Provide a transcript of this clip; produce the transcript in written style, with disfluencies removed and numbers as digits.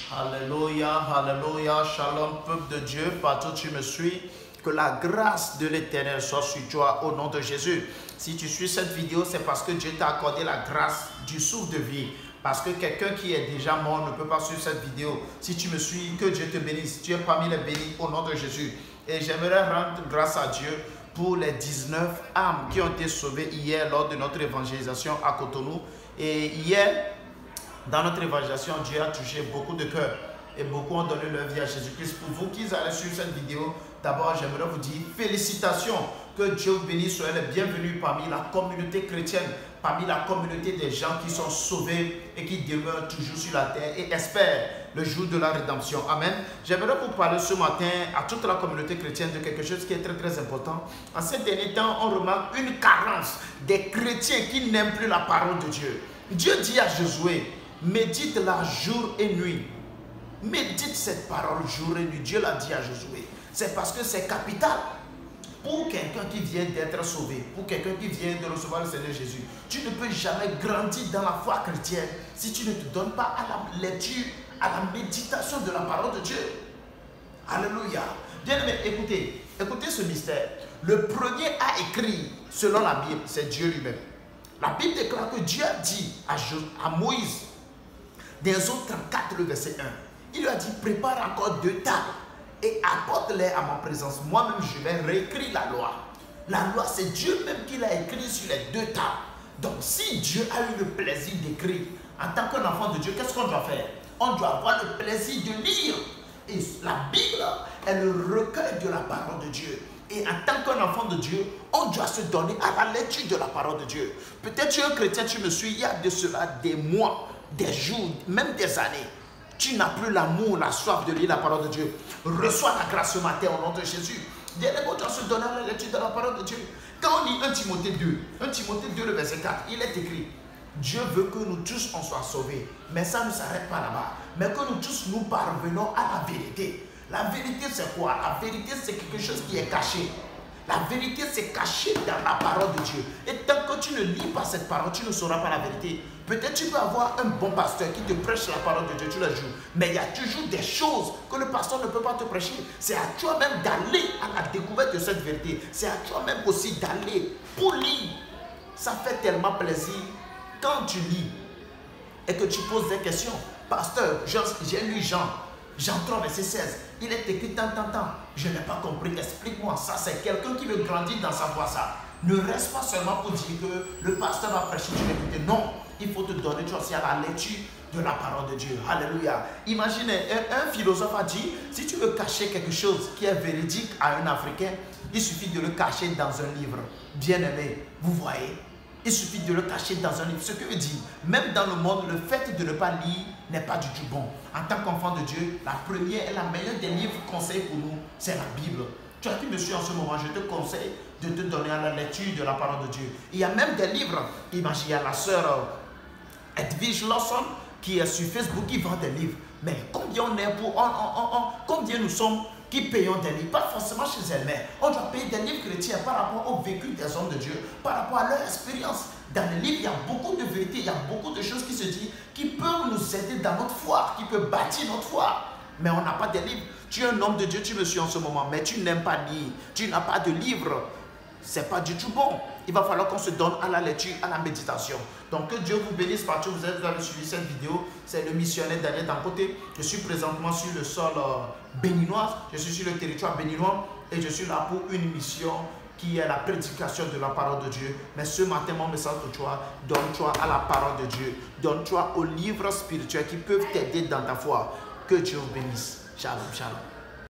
Alléluia, alléluia, shalom peuple de Dieu, partout où tu me suis, que la grâce de l'Éternel soit sur toi au nom de Jésus. Si tu suis cette vidéo, c'est parce que Dieu t'a accordé la grâce du souffle de vie. Parce que quelqu'un qui est déjà mort ne peut pas suivre cette vidéo. Si tu me suis, que Dieu te bénisse. Tu es parmi les bénis au nom de Jésus. Et j'aimerais rendre grâce à Dieu pour les 19 âmes qui ont été sauvées hier lors de notre évangélisation à Cotonou. Et hier, dans notre évangélisation, Dieu a touché beaucoup de cœurs et beaucoup ont donné leur vie à Jésus-Christ. Pour vous qui allez suivre cette vidéo, d'abord j'aimerais vous dire félicitations, que Dieu vous bénisse, soyez les bienvenus parmi la communauté chrétienne, parmi la communauté des gens qui sont sauvés et qui demeurent toujours sur la terre et espèrent le jour de la rédemption. Amen. J'aimerais vous parler ce matin à toute la communauté chrétienne de quelque chose qui est très très important. En ces derniers temps, on remarque une carence des chrétiens qui n'aiment plus la parole de Dieu. Dieu dit à Josué, médite-la jour et nuit. Médite cette parole jour et nuit. Dieu l'a dit à Josué. C'est parce que c'est capital pour quelqu'un qui vient d'être sauvé, pour quelqu'un qui vient de recevoir le Seigneur Jésus. Tu ne peux jamais grandir dans la foi chrétienne si tu ne te donnes pas à la lecture, à la méditation de la parole de Dieu. Alléluia. Bien-aimés, écoutez ce mystère. Le premier à écrire, selon la Bible, c'est Dieu lui-même. La Bible déclare que Dieu a dit à Moïse, dans Exode 34, le verset 1, il lui a dit, prépare encore 2 tables et apporte-les à ma présence. Moi-même, je vais réécrire la loi. La loi, c'est Dieu même qui l'a écrit sur les 2 tables. Donc, si Dieu a eu le plaisir d'écrire, en tant qu'un enfant de Dieu, qu'est-ce qu'on doit faire? On doit avoir le plaisir de lire. Et la Bible est le recueil de la parole de Dieu. Et en tant qu'un enfant de Dieu, on doit se donner à la lecture de la parole de Dieu. Peut-être tu es un chrétien, tu me suis, il y a de cela des mois, des jours, même des années. Tu n'as plus l'amour, la soif de lire la parole de Dieu. Reçois la grâce ce matin au nom de Jésus. On doit se donner à la lecture de la parole de Dieu. Quand on lit 1 Timothée 2, 1 Timothée 2, le verset 4, il est écrit, Dieu veut que nous tous on soit sauvés. Mais ça ne s'arrête pas là-bas. Mais que nous tous nous parvenons à la vérité. La vérité c'est quoi? La vérité c'est quelque chose qui est caché. La vérité c'est caché dans la parole de Dieu. Et tant que tu ne lis pas cette parole, tu ne sauras pas la vérité. Peut-être tu peux avoir un bon pasteur qui te prêche la parole de Dieu tous les jours. Mais il y a toujours des choses que le pasteur ne peut pas te prêcher. C'est à toi-même d'aller à la découverte de cette vérité. C'est à toi-même aussi d'aller pour lire. Ça fait tellement plaisir quand tu lis et que tu poses des questions. Pasteur, j'ai lu Jean 3, verset 16. Il est écrit tant. Je n'ai pas compris. Explique-moi ça. C'est quelqu'un qui veut grandir dans sa foi. Ça. Ne reste pas seulement pour dire que le pasteur va prêcher, tu vas écouter. Non. Il faut te donner toi aussi à la lecture de la parole de Dieu. Alléluia. Imaginez, un philosophe a dit, si tu veux cacher quelque chose qui est véridique à un Africain, il suffit de le cacher dans un livre. Bien-aimé, vous voyez? Il suffit de le cacher dans un livre. Ce que veut dire, même dans le monde, le fait de ne pas lire n'est pas du tout bon. En tant qu'enfant de Dieu, la première et la meilleure des livres conseils pour nous, c'est la Bible. Tu as qui me suis en ce moment, je te conseille de te donner à la lecture de la parole de Dieu. Il y a même des livres. Imagine, il y a la sœur Edwige Lawson qui est sur Facebook, qui vend des livres. Mais combien on est combien nous sommes qui payons des livres? Pas forcément chez elle, mais on doit payer des livres chrétiens par rapport au vécu des hommes de Dieu, par rapport à leur expérience. Dans les livres, il y a beaucoup de vérités, il y a beaucoup de choses qui se disent, qui peuvent nous aider dans notre foi, qui peuvent bâtir notre foi. Mais on n'a pas de livres. Tu es un homme de Dieu, tu me suis en ce moment, mais tu n'aimes pas lire, tu n'as pas de livre. C'est pas du tout bon. Il va falloir qu'on se donne à la lecture, à la méditation. Donc que Dieu vous bénisse partout. Vous avez suivi cette vidéo. C'est le missionnaire Daniel Dancoté. Je suis présentement sur le sol béninois. Je suis sur le territoire béninois. Et je suis là pour une mission qui est la prédication de la parole de Dieu. Mais ce matin, mon message pour toi, donne-toi à la parole de Dieu. Donne-toi aux livres spirituels qui peuvent t'aider dans ta foi. Que Dieu vous bénisse. Shalom, shalom.